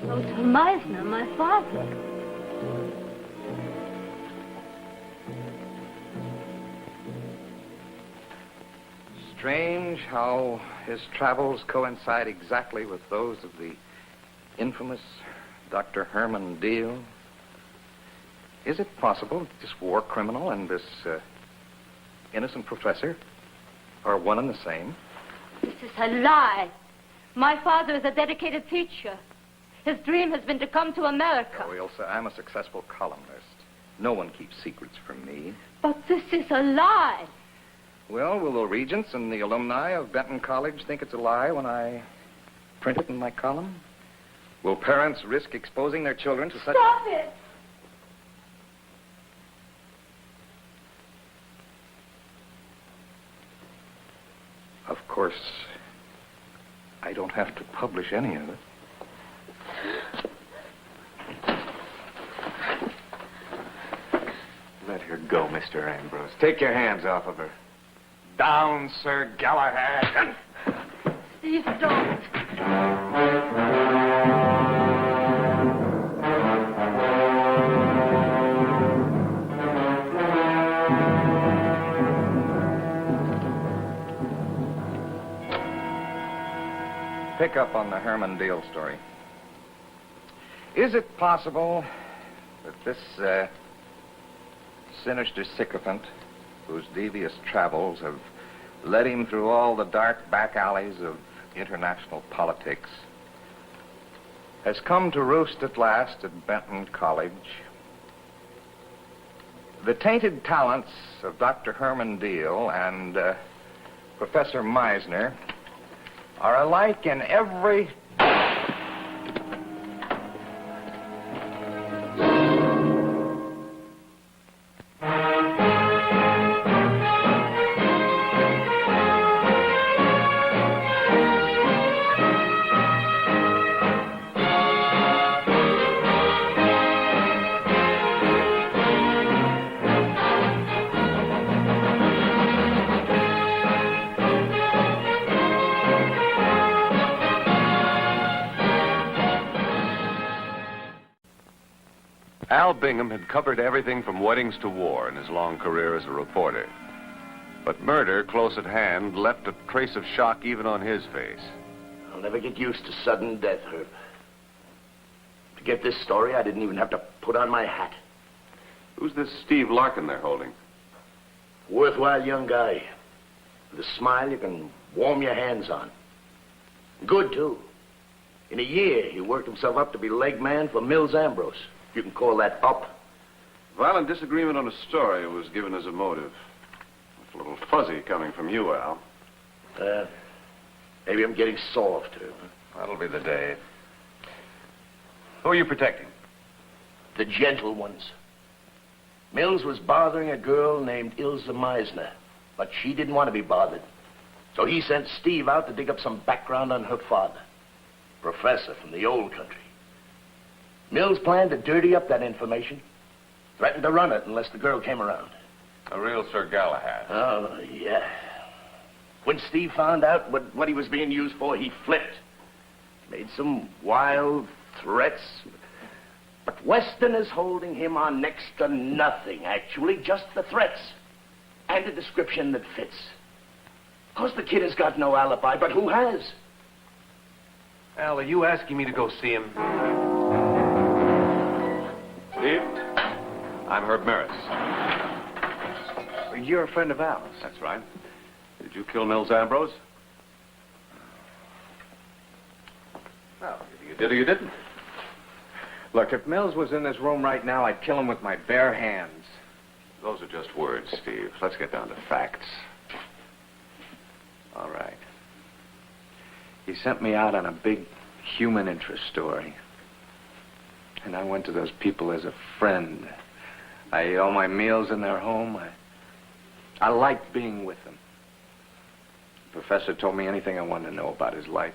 Lothar Meisner, my father. Strange how his travels coincide exactly with those of the infamous Dr. Herman Deal. Is it possible that this war criminal and this innocent professor are one and the same? This is a lie. My father is a dedicated teacher. His dream has been to come to America. Oh, Ilsa, I'm a successful columnist. No one keeps secrets from me. But this is a lie. Well, will the regents and the alumni of Benton College think it's a lie when I print it in my column? Will parents risk exposing their children to such... Stop it! Of course, I don't have to publish any of it. Let her go, Mr. Ambrose. Take your hands off of her. Down, Sir Galahad. Steve, don't. Pick up on the Herman Deal story. Is it possible that this sinister sycophant, whose devious travels have led him through all the dark back alleys of international politics, has come to roost at last at Benton College? The tainted talents of Dr. Herman Deal and Professor Meisner are alike in every... Al Bingham had covered everything from weddings to war in his long career as a reporter. But murder, close at hand, left a trace of shock even on his face. I'll never get used to sudden death, Herb. To get this story, I didn't even have to put on my hat. Who's this Steve Larkin they're holding? Worthwhile young guy. With a smile you can warm your hands on. Good, too. In a year, he worked himself up to be leg man for Mills Ambrose. You can call that up. Violent disagreement on a story was given as a motive. It's a little fuzzy coming from you, Al. Maybe I'm getting soft, Herb. That'll be the day. Who are you protecting? The gentle ones. Mills was bothering a girl named Ilsa Meisner, but she didn't want to be bothered. So he sent Steve out to dig up some background on her father, professor from the old country. Mills planned to dirty up that information, threatened to run it unless the girl came around. A real Sir Galahad. Oh, yeah. When Steve found out what he was being used for, he flipped. Made some wild threats. But Weston is holding him on next to nothing, actually, just the threats. And a description that fits. Of course, the kid has got no alibi, but who has? Al, are you asking me to go see him? Steve? I'm Herb Maris. You're a friend of Al's. That's right. Did you kill Mills Ambrose? Well, either you did or you didn't. Look, if Mills was in this room right now, I'd kill him with my bare hands. Those are just words, Steve. Let's get down to facts. All right. He sent me out on a big human interest story. And I went to those people as a friend. I ate all my meals in their home. I liked being with them. The professor told me anything I wanted to know about his life.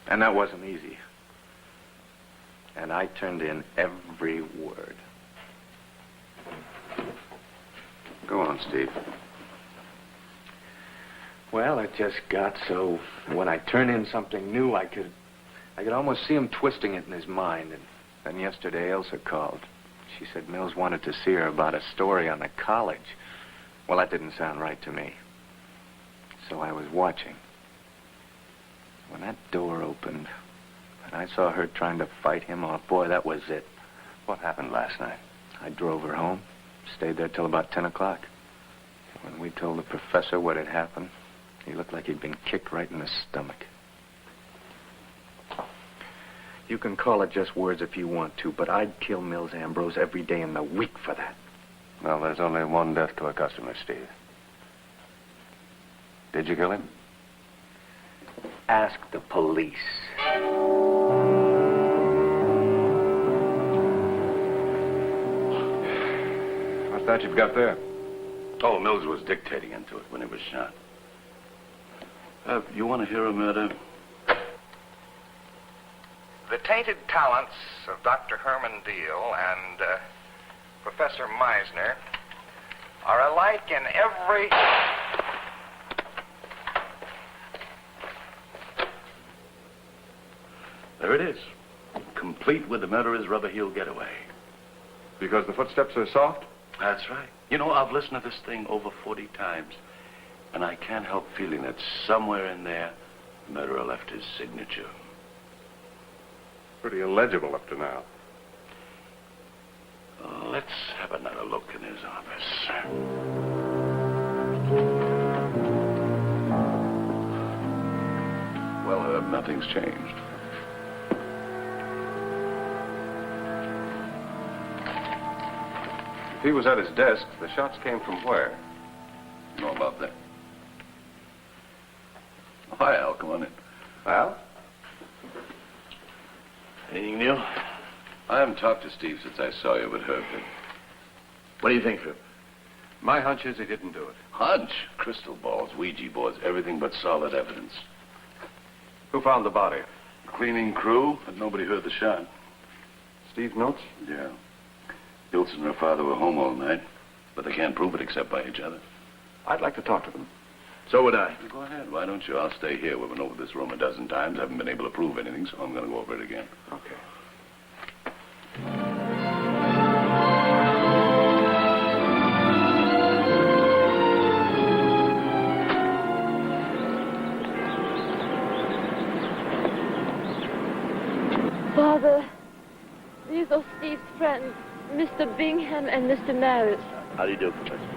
And that wasn't easy. And I turned in every word. Go on, Steve. Well, it just got so when I turn in something new, I could almost see him twisting it in his mind. And then yesterday, Elsa called. She said Mills wanted to see her about a story on the college. Well, that didn't sound right to me. So I was watching. When that door opened, and I saw her trying to fight him off, boy, that was it. What happened last night? I drove her home, stayed there till about 10 o'clock. When we told the professor what had happened, he looked like he'd been kicked right in the stomach. You can call it just words if you want to, but I'd kill Mills Ambrose every day in the week for that. Well, there's only one death to a customer, Steve. Did you kill him? Ask the police. What's that you've got there? Oh, Mills was dictating into it when he was shot. You want to hear a murder? The tainted talents of Dr. Herman Deal and Professor Meisner are alike in every... There it is. Complete with the murderer's rubber-heel getaway. Because the footsteps are soft? That's right. You know, I've listened to this thing over 40 times, and I can't help feeling that somewhere in there, the murderer left his signature. Pretty illegible up to now. Let's have another look in his office. Well, Herb, nothing's changed. If he was at his desk, the shots came from where? Know about that? Hi, Al. Come on in. Al? Anything new? I haven't talked to Steve since I saw you with Herb. What do you think, Herb? My hunch is he didn't do it. Hunch, crystal balls, Ouija boards, everything but solid evidence. Who found the body? Cleaning crew, but nobody heard the shot. Steve's notes? Yeah. Ilse and her father were home all night, but they can't prove it except by each other. I'd like to talk to them. So would I. Go ahead. Why don't you? I'll stay here. We've been over this room a dozen times. Haven't been able to prove anything, so I'm going to go over it again. Okay. Father, these are Steve's friends, Mr. Bingham and Mr. Maris. How do you do, Professor?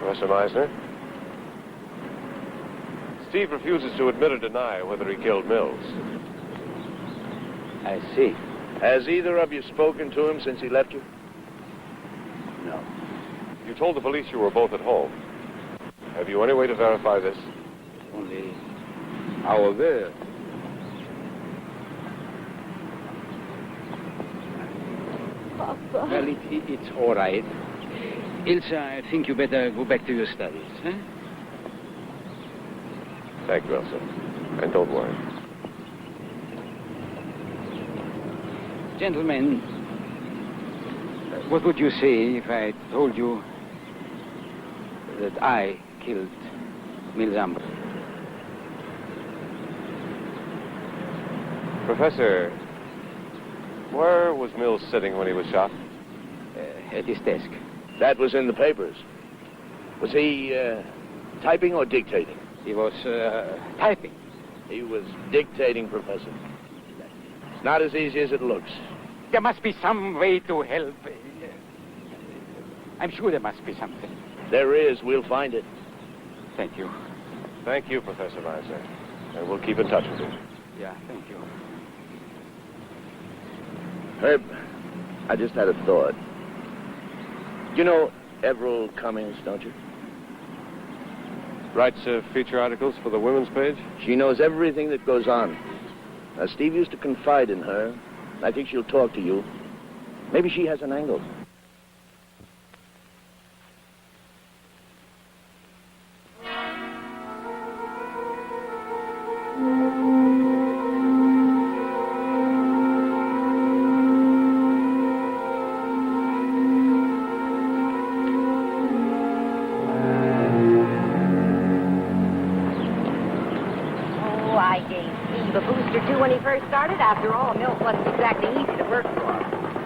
Professor Meisner? Steve refuses to admit or deny whether he killed Mills. I see. Has either of you spoken to him since he left you? No. You told the police you were both at home. Have you any way to verify this? Only our word. Papa. Well, it's all right. Ilsa, I think you better go back to your studies, huh? Thank you, Elsa. And don't worry. Gentlemen, what would you say if I told you that I killed Mills Ambrose? Professor, where was Mills sitting when he was shot? At his desk. That was in the papers. Was he typing or dictating? He was typing. He was dictating, Professor. It's not as easy as it looks. There must be some way to help. I'm sure there must be something. There is. We'll find it. Thank you. Thank you, Professor Meisner. And we'll keep in touch with you. Yeah, thank you. Herb, I just had a thought. You know Everett Cummings, don't you? Writes feature articles for the women's page? She knows everything that goes on. Now, Steve used to confide in her. I think she'll talk to you. Maybe she has an angle. boost or two when he first started. After all, Mills wasn't exactly easy to work for.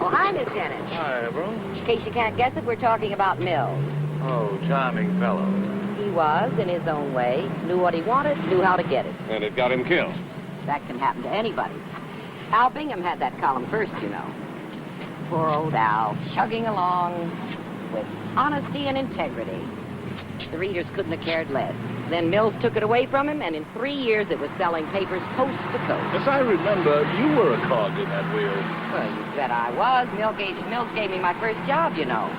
Oh, hi, Miss Dennis. Hi, Abram. In case you can't guess it, we're talking about Mills. Oh, charming fellow. He was, in his own way, knew what he wanted, knew how to get it. And it got him killed. That can happen to anybody. Al Bingham had that column first, you know. Poor old Al, chugging along with honesty and integrity. The readers couldn't have cared less. Then Mills took it away from him, and in 3 years it was selling papers coast to coast. As I remember, you were a cog in that wheel. Well, you bet I was. Mills gave me my first job, you know.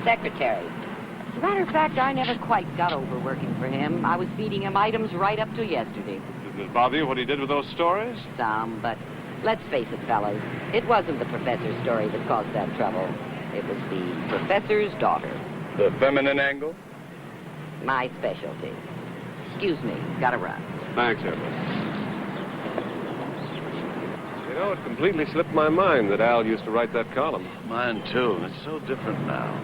Secretary. As a matter of fact, I never quite got over working for him. I was feeding him items right up to yesterday. Didn't it bother you what he did with those stories? Some, but let's face it, fellas. It wasn't the professor's story that caused that trouble. It was the professor's daughter. The feminine angle? My specialty. Excuse me, gotta run. Thanks, Edward. You know, it completely slipped my mind that Al used to write that column. Mine, too. It's so different now.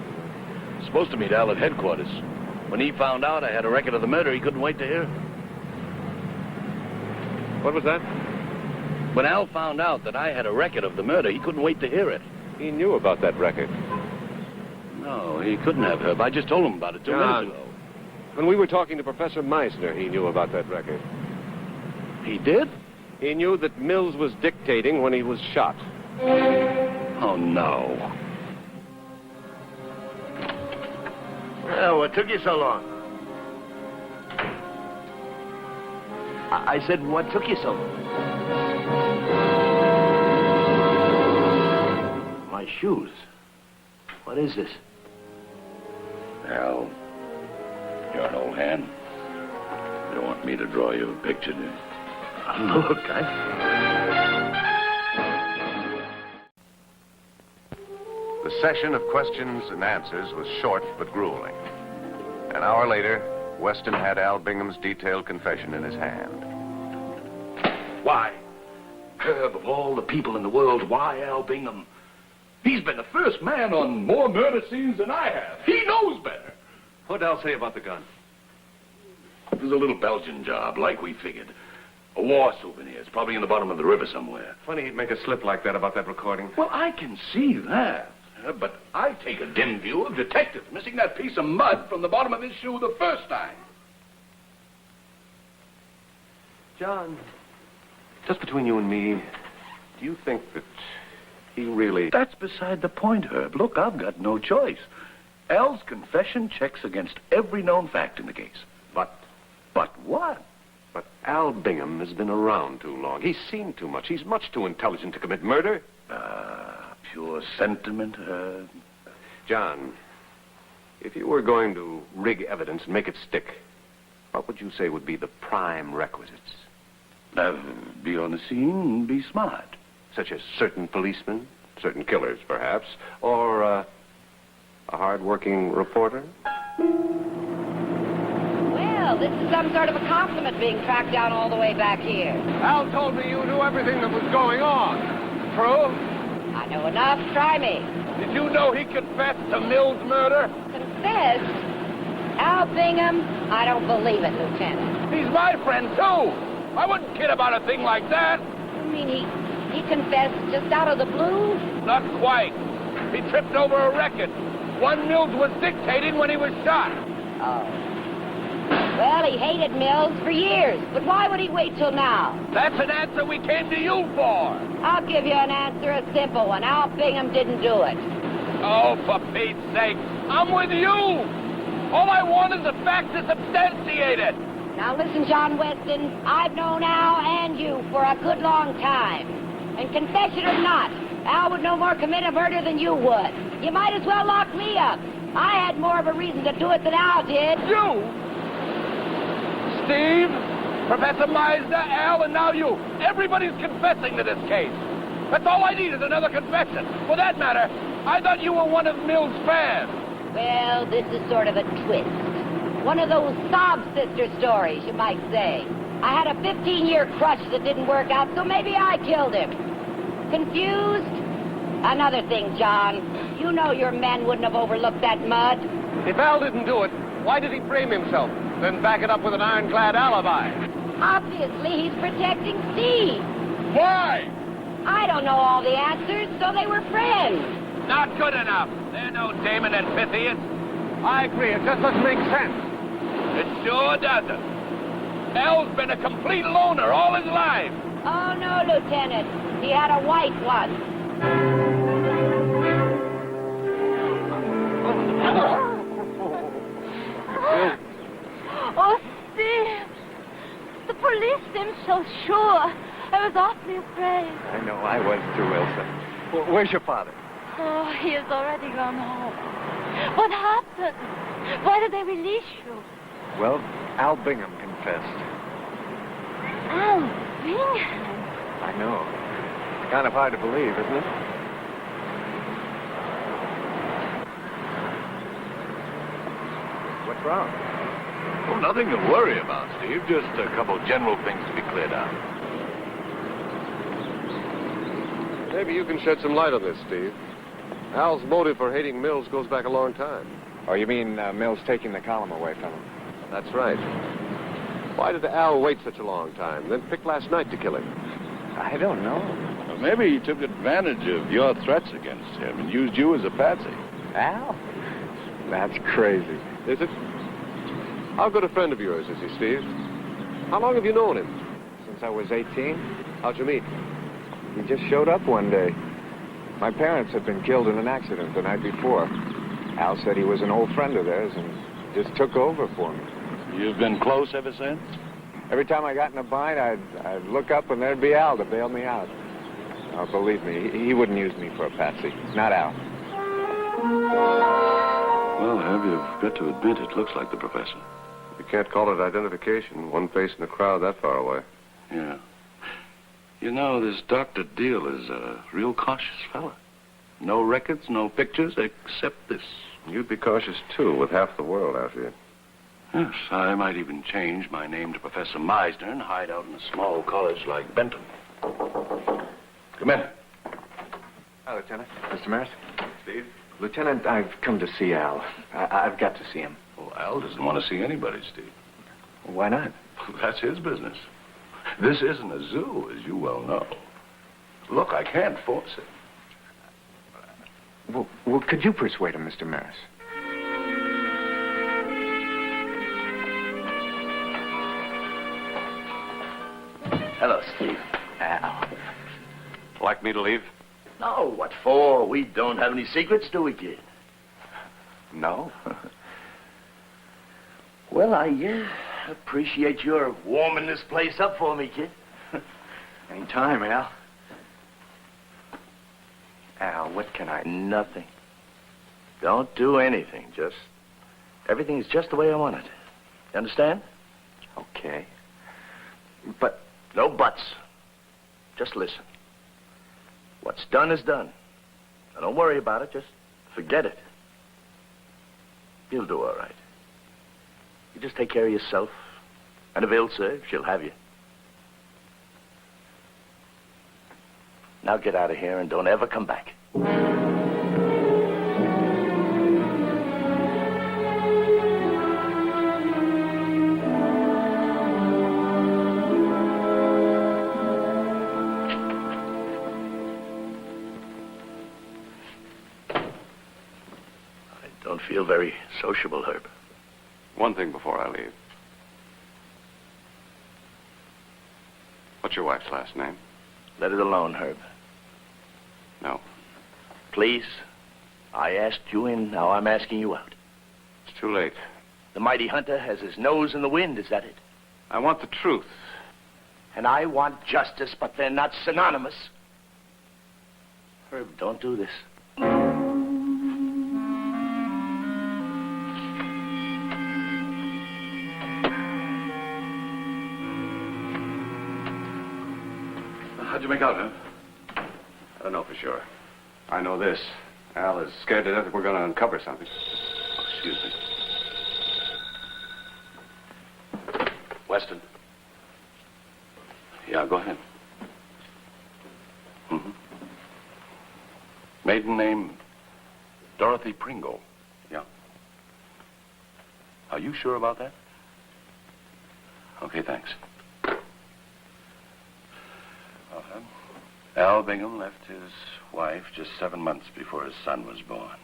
Supposed to meet Al at headquarters. When he found out I had a record of the murder, he couldn't wait to hear it. What was that? When Al found out that I had a record of the murder, he couldn't wait to hear it. He knew about that record. No, he couldn't have, Herb. I just told him about it 2 minutes ago. When we were talking to Professor Meisner, he knew about that record. He did? He knew that Mills was dictating when he was shot. Oh, no. Well, what took you so long? I said, what took you so long? My shoes. What is this? Al, you're an old hand. You don't want me to draw you a picture, do you? Look, The session of questions and answers was short but grueling. An hour later, Weston had Al Bingham's detailed confession in his hand. Why? Herb, of all the people in the world, why Al Bingham? He's been the first man on more murder scenes than I have. He knows better. What'd Al say about the gun? It was a little Belgian job, like we figured. A war souvenir. It's probably in the bottom of the river somewhere. Funny he'd make a slip like that about that recording. Well, I can see that. But I take a dim view of detective missing that piece of mud from the bottom of his shoe the first time. John, just between you and me, do you think that he really... That's beside the point, Herb. Look, I've got no choice. Al's confession checks against every known fact in the case. But what? But Al Bingham has been around too long. He's seen too much. He's much too intelligent to commit murder. Pure sentiment, Herb. John, if you were going to rig evidence and make it stick, what would you say would be the prime requisites? Be on the scene and be smart. Such as certain policemen, certain killers, perhaps, or a hard-working reporter? Well, this is some sort of a compliment being tracked down all the way back here. Al told me you knew everything that was going on. True? I know enough. Try me. Did you know he confessed to Mills' murder? Confessed? Al Bingham? I don't believe it, Lieutenant. He's my friend, too. I wouldn't kid about a thing like that. You mean he confessed just out of the blue? Not quite. He tripped over a record. One Mills was dictating when he was shot. Oh. Well, he hated Mills for years, but why would he wait till now? That's an answer we came to you for. I'll give you an answer, a simple one. Al Bingham didn't do it. Oh, for Pete's sake, I'm with you. All I want is the facts to substantiate it. Now listen, John Weston, I've known Al and you for a good long time. And confess it or not, Al would no more commit a murder than you would. You might as well lock me up. I had more of a reason to do it than Al did. You? Steve, Professor Meisner, Al, and now you. Everybody's confessing to this case. That's all I need is another confession. For that matter, I thought you were one of Mills' fans. Well, this is sort of a twist. One of those sob sister stories, you might say. I had a 15-year crush that didn't work out, so maybe I killed him. Confused? Another thing, John. You know your men wouldn't have overlooked that mud. If Al didn't do it, why did he frame himself? Then back it up with an ironclad alibi. Obviously, he's protecting Steve. Why? I don't know all the answers, so they were friends. Not good enough. They're no Damon and Pythias. I agree. It just doesn't make sense. It sure doesn't. Al's been a complete loner all his life. Oh, no, Lieutenant. He had a wife once. Oh, Steve. The police seemed so sure. I was awfully afraid. I know, I was too, Elsa. Where's your father? Oh, he has already gone home. What happened? Why did they release you? Well, Al Bingham confessed. Al Bingham? I know. It's kind of hard to believe, isn't it? What's wrong? Oh, nothing to worry about, Steve. Just a couple general things to be cleared out. Maybe you can shed some light on this, Steve. Al's motive for hating Mills goes back a long time. Oh, you mean Mills taking the column away from him? That's right. Why did Al wait such a long time, then pick last night to kill him? I don't know. Well, maybe he took advantage of your threats against him and used you as a patsy. Al? That's crazy. Is it? How good a friend of yours is he, Steve? How long have you known him? Since I was 18, How'd you meet? he just showed up one day. My parents had been killed in an accident the night before. Al said he was an old friend of theirs and just took over for me. You've been close ever since? Every time I got in a bind, I'd look up and there'd be Al to bail me out. Oh, believe me, he wouldn't use me for a patsy. Not Al. Well, Herb, you've got to admit it looks like the professor. You can't call it identification. One face in the crowd that far away. Yeah. You know, this Dr. Deal is a real cautious fella. No records, no pictures, except this. You'd be cautious, too, with half the world after you. Yes, I might even change my name to Professor Meisner and hide out in a small college like Benton. Come in. Hi, Lieutenant. Mr. Maris? Steve? Lieutenant, I've come to see Al. I've got to see him. Well, Al doesn't want to see anybody, Steve. Why not? That's his business. This isn't a zoo, as you well know. Look, I can't force it. Well, could you persuade him, Mr. Maris? Hello, Steve. Al. Like me to leave? No, what for? We don't have any secrets, do we, kid? No. Well, I appreciate your warming this place up for me, kid. Anytime, Al. Al, what can I... Nothing. Don't do anything. Everything's just the way I want it. You understand? Okay. But... No buts. Just listen. What's done is done. Now, don't worry about it. Just forget it. You'll do all right. You just take care of yourself. And if Ilse, she'll have you. Now get out of here and don't ever come back. I don't feel very sociable, Herb. One thing before I leave. What's your wife's last name? Let it alone, Herb. No. Please. I asked you in, now I'm asking you out. It's too late. The mighty hunter has his nose in the wind, is that it? I want the truth. And I want justice, but they're not synonymous. Herb, don't do this. How'd you make out, huh? I don't know for sure. I know this. Al is scared to death that we're going to uncover something. Excuse me. Weston. Yeah, go ahead. Mm-hmm. Maiden name, Dorothy Pringle. Yeah. Are you sure about that? Okay, thanks. Al Bingham left his wife just 7 months before his son was born.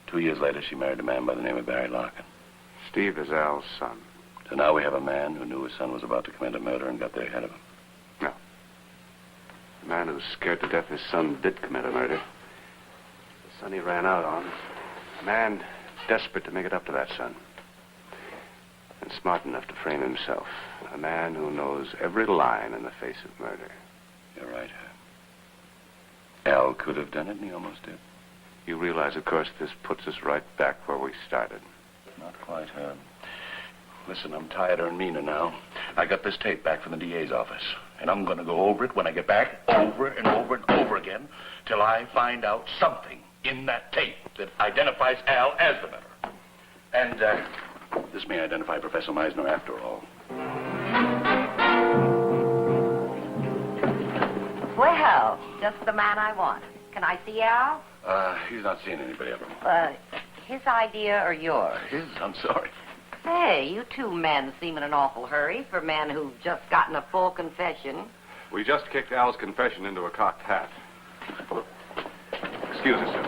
2 years later, she married a man by the name of Barry Larkin. Steve is Al's son. So now we have a man who knew his son was about to commit a murder and got there ahead of him. No. The man who was scared to death his son did commit a murder. The son he ran out on. A man desperate to make it up to that son. And smart enough to frame himself. A man who knows every line in the face of murder. You're right, Herb. Al could have done it, and he almost did. You realize, of course, this puts us right back where we started. Not quite, Herb. Listen, I'm tireder and meaner now. I got this tape back from the DA's office, and I'm going to go over it when I get back, over and over and over again, till I find out something in that tape that identifies Al as the murderer. And this may identify Professor Meisner after all. Well, just the man I want. Can I see Al? He's not seeing anybody of him. His idea or yours? His? I'm sorry. Hey, you two men seem in an awful hurry for men who've just gotten a full confession. We just kicked Al's confession into a cocked hat. Excuse us, sir.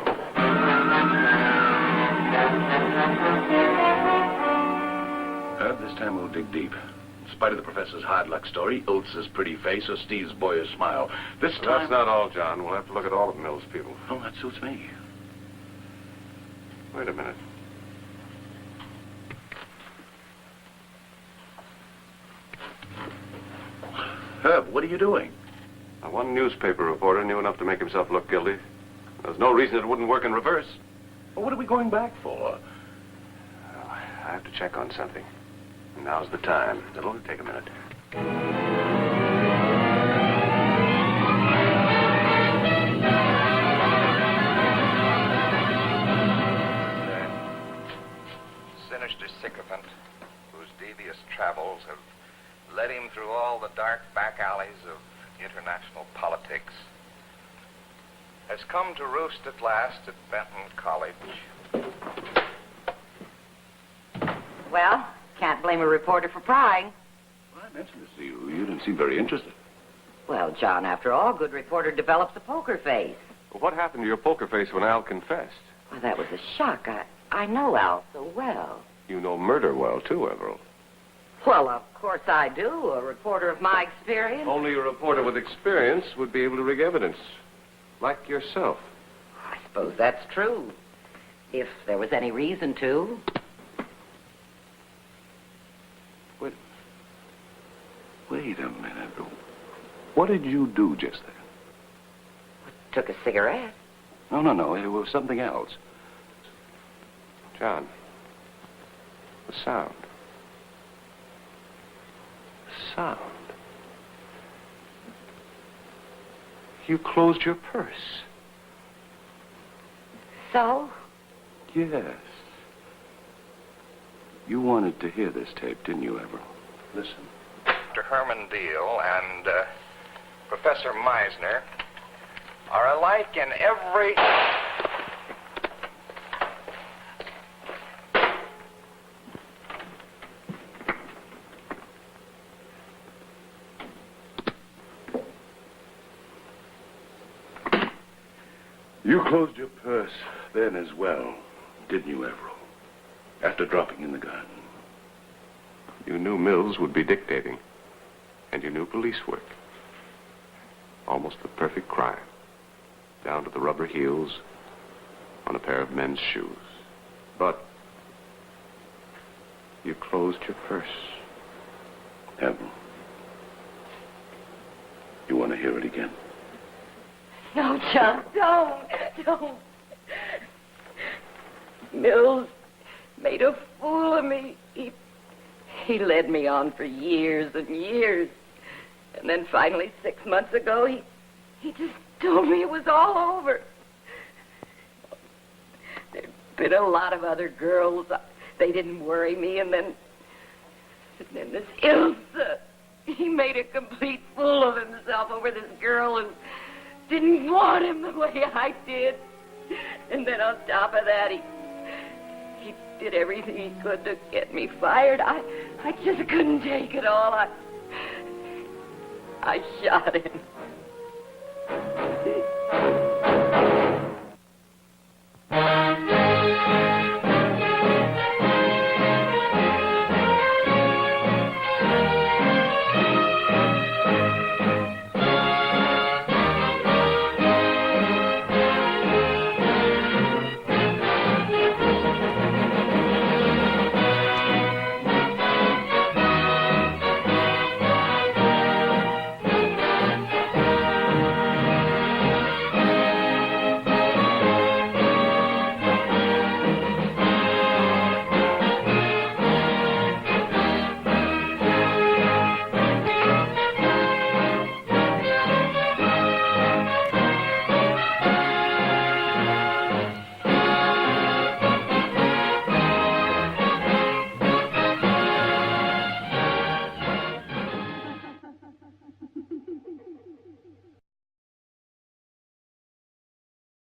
Herb, this time we'll dig deep. In spite of the professor's hard luck story, Oates' pretty face, or Steve's boyish smile. This time... That's not all, John. We'll have to look at all of Mills' people. Oh, that suits me. Wait a minute. Herb, what are you doing? One newspaper reporter knew enough to make himself look guilty. There's no reason it wouldn't work in reverse. Well, what are we going back for? I have to check on something. Now's the time. It'll only take a minute. Sinister sycophant, whose devious travels have led him through all the dark back alleys of international politics, has come to roost at last at Benton College. Well, can't blame a reporter for prying. Well, I mentioned this to you. You didn't seem very interested. Well, John, after all, good reporter develops a poker face. Well, what happened to your poker face when Al confessed? Well, that was a shock. I know Al so well. You know murder well, too, Everett. Well, of course I do. A reporter of my experience. Only a reporter with experience would be able to rig evidence. Like yourself. I suppose that's true. If there was any reason to. Wait a minute. What did you do just then? Took a cigarette. No. It was something else. John. The sound. The sound. You closed your purse. So? Yes. You wanted to hear this tape, didn't you, Everett? Listen. Dr. Herman Deal and Professor Meisner are alike in every... You closed your purse then as well, didn't you, Everett? After dropping in the gun. You knew Mills would be dictating. And you knew police work. Almost the perfect crime. Down to the rubber heels on a pair of men's shoes. But you closed your purse. Everett, you want to hear it again? No, John, don't. Mills made a fool of me. He led me on for years and years. And then finally, 6 months ago, he just told me it was all over. There'd been a lot of other girls. They didn't worry me. And then this Ilsa, he made a complete fool of himself over this girl who didn't want him the way I did. And then on top of that, he did everything he could to get me fired. I just couldn't take it all. I shot him.